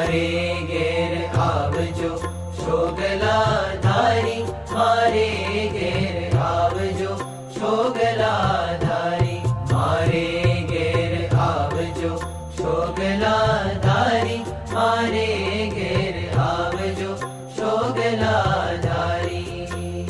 મારે ઘેર આવજો શોગલા ધારી, મારે ઘેર આવજો શોગલા ધારી, મારે ઘેર આવજો શોગલા ધારી, મારે ઘેર આવજો શોગલા ધારી.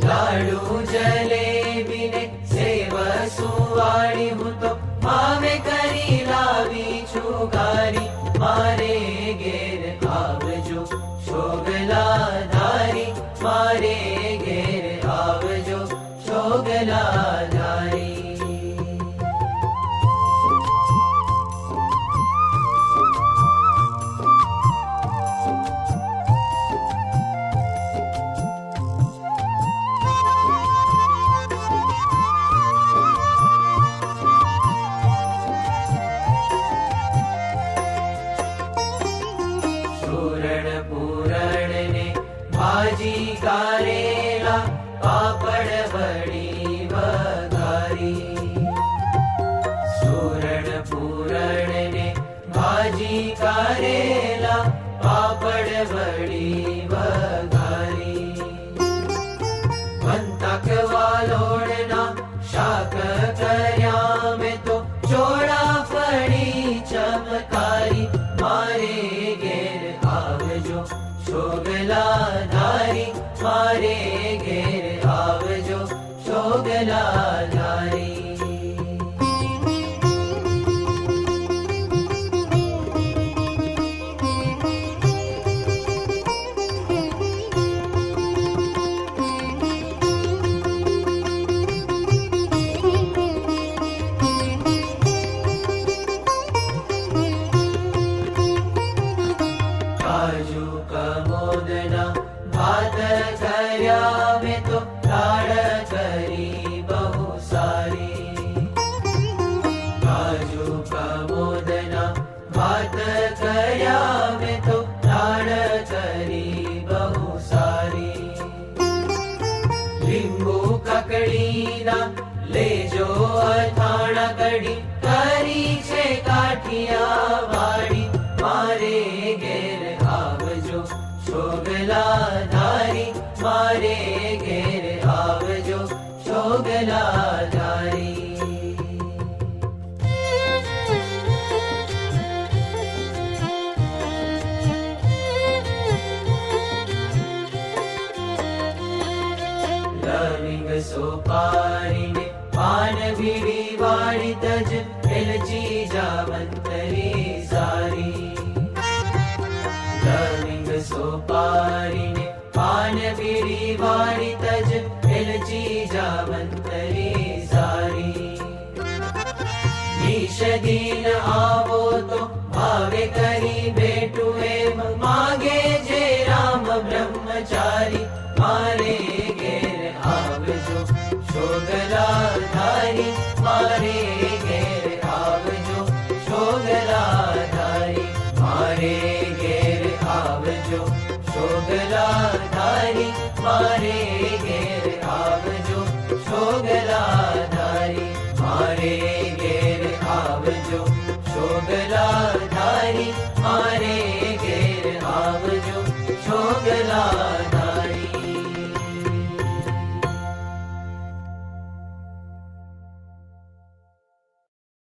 લાડુ જલેબી ને સેવ સુવાળી હું તો માવે કરી લાવી છું ગારી, મારે ઘેર આવજો શોગલા ધારી, મારે ઘેર આવજો શોગલા ધારી. પૂરણ ને ભાજી કારેલા પાપડ વડી વઘારી, સુરણ પૂરણ ને ભાજી કારેલા પાપડ વડી વઘારી. બંતક વાલોડના શાક કર્યા મેં તો ચોળાફળી ચમકારી, મારે ઘેર આવજો શોગલા ધારી, મારે ઘેર આવજો શોગલા ધારી. કાજુ કમોદના ભાત કર્યા મેં તો દાળ કરી બહુ સારી, કાજુ કમોદના ભાત કર્યા મેં તો દાળ કરી બહુ સારી. લીંબુ કકડીના લેજો અથાણા કડી કરી છે કાઠિયા વાળી, મારે ઘેર આવજો શોગલા ધારી, મારે ઘેર આવજો શોગલા ધારી. લવિંગ સોપારીને પાન બીડી વાળી તજ એલચી જાવંતરી સારી, લવિંગ સોપારીને પાન બીડી વાળી તજ એલચી જાવંતરી સારી. નિષદીન આવો તો ભાવે કરી બેઠું એમ માગે જે રામ બ્રહ્મચારી, મારે ઘેર આવજો શોગલા ધારી, મારે ઘેર આવજો શોગલા ધારી, મારે ઘેર આવજો શોગલા ધારી, મારે ઘેર આવજો શોગલા ધારી, મારે ઘેર આવજો શોગલા ધારી.